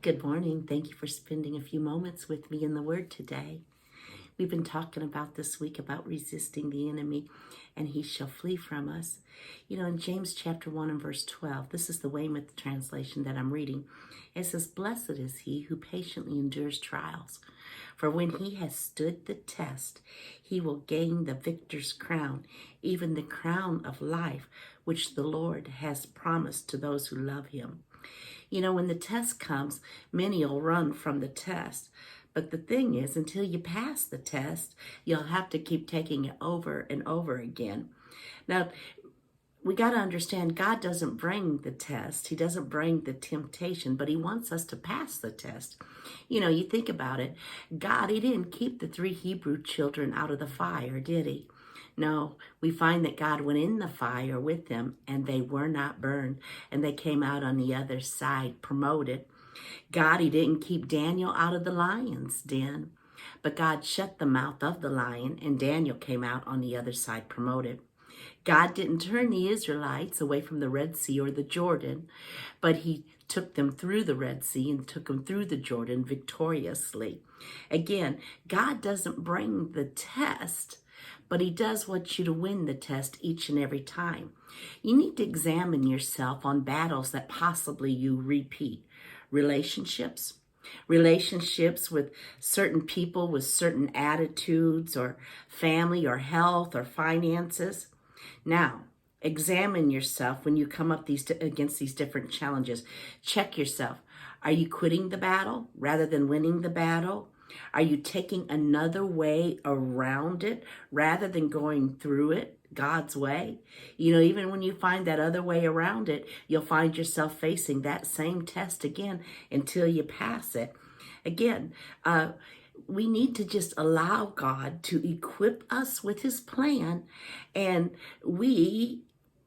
Good morning. Thank you for spending a few moments with me in the Word today. We've been talking about this week about resisting the enemy and he shall flee from us. You know, in James chapter 1 and verse 12, this is the Weymouth translation that I'm reading. It says, "Blessed is he who patiently endures trials, for when he has stood the test, he will gain the victor's crown, even the crown of life, which the Lord has promised to those who love him." You know, when the test comes, many will run from the test. But the thing is, until you pass the test, you'll have to keep taking it over and over again. Now, we got to understand God doesn't bring the test. He doesn't bring the temptation, but he wants us to pass the test. You know, you think about it. God, he didn't keep the 3 Hebrew children out of the fire, did he? No, we find that God went in the fire with them and they were not burned and they came out on the other side promoted. God, he didn't keep Daniel out of the lion's den, but God shut the mouth of the lion and Daniel came out on the other side promoted. God didn't turn the Israelites away from the Red Sea or the Jordan, but he took them through the Red Sea and took them through the Jordan victoriously. Again, God doesn't bring the test, but he does want you to win the test each and every time. You need to examine yourself on battles that possibly you repeat. Relationships with certain people with certain attitudes, or family or health or finances. Now, examine yourself when you come up against these different challenges. Check yourself. Are you quitting the battle rather than winning the battle? Are you taking another way around it rather than going through it God's way? You know, even when you find that other way around it, you'll find yourself facing that same test again until you pass it. Again, we need to just allow God to equip us with his plan, and we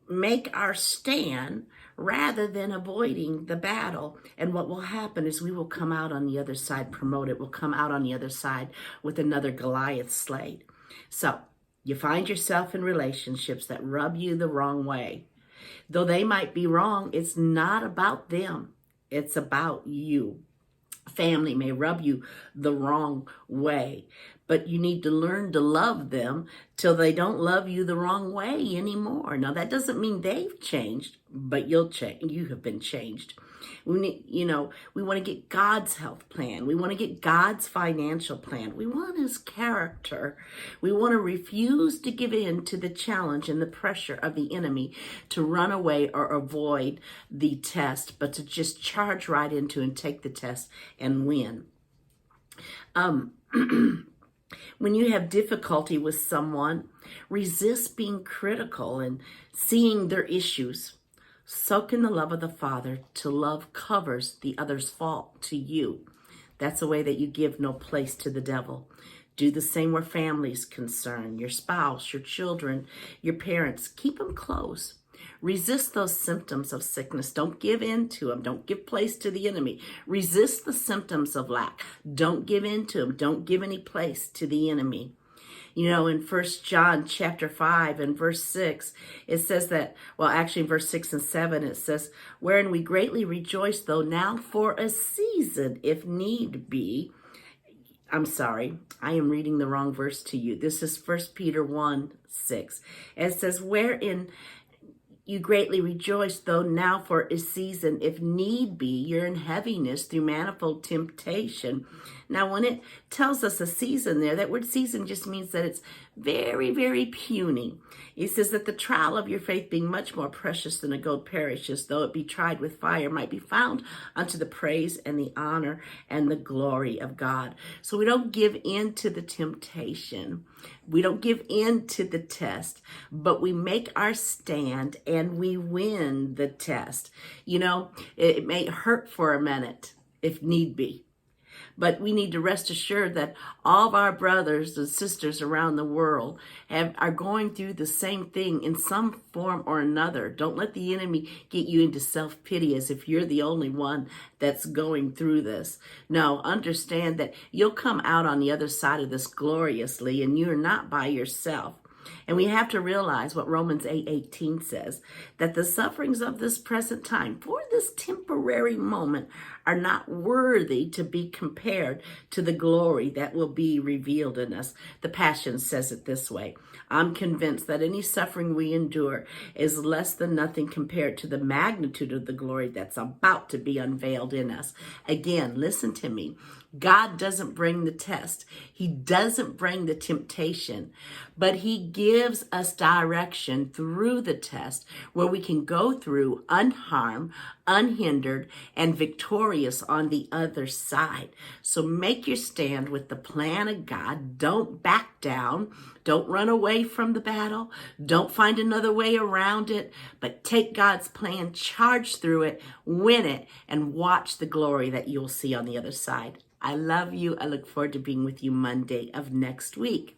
make our stand rather than avoiding the battle. And what will happen is we will come out on the other side promoted. We'll come out on the other side with another Goliath slayed. So you find yourself in relationships that rub you the wrong way. Though they might be wrong, it's not about them. It's about you. Family may rub you the wrong way, but you need to learn to love them till they don't love you the wrong way anymore. Now, that doesn't mean they've changed, but you'll change. You have been changed. We want to get God's health plan. We want to get God's financial plan. We want his character. We want to refuse to give in to the challenge and the pressure of the enemy to run away or avoid the test, but to just charge right into and take the test and win. When you have difficulty with someone, resist being critical and seeing their issues. Soak in the love of the Father till love covers the other's fault to you. That's a way that you give no place to the devil. Do the same where family's concerned, your spouse, your children, your parents. Keep them close. Resist those symptoms of sickness. Don't give in to them. Don't give place to the enemy. Resist the symptoms of lack. Don't give in to them. Don't give any place to the enemy. You know, in 1 John chapter 5 and verse 6, it says that, well, actually in verse 6 and 7, it says, "Wherein we greatly rejoice, though now for a season, if need be." I'm sorry, I am reading the wrong verse to you. This is 1 Peter 1:6. And it says, "Wherein you greatly rejoice, though now for a season, if need be, you're in heaviness through manifold temptation." Now, when it tells us a season there, that word season just means that it's very, very puny. It says that the trial of your faith, being much more precious than a gold perishes, though it be tried with fire, might be found unto the praise and the honor and the glory of God. So we don't give in to the temptation. We don't give in to the test, but we make our stand and we win the test. You know, it may hurt for a minute if need be. But we need to rest assured that all of our brothers and sisters around the world are going through the same thing in some form or another. Don't let the enemy get you into self-pity as if you're the only one that's going through this. No, understand that you'll come out on the other side of this gloriously, and you're not by yourself. And we have to realize what Romans 8:18 says, that the sufferings of this present time, for this temporary moment, are not worthy to be compared to the glory that will be revealed in us. The Passion says it this way: I'm convinced that any suffering we endure is less than nothing compared to the magnitude of the glory that's about to be unveiled in us. Again, listen to me. God doesn't bring the test. He doesn't bring the temptation, but he gives us direction through the test where we can go through unharmed, unhindered, and victorious on the other side. So make your stand with the plan of God. Don't back down. Don't run away from the battle. Don't find another way around it, but take God's plan, charge through it, win it, and watch the glory that you'll see on the other side. I love you. I look forward to being with you Monday of next week.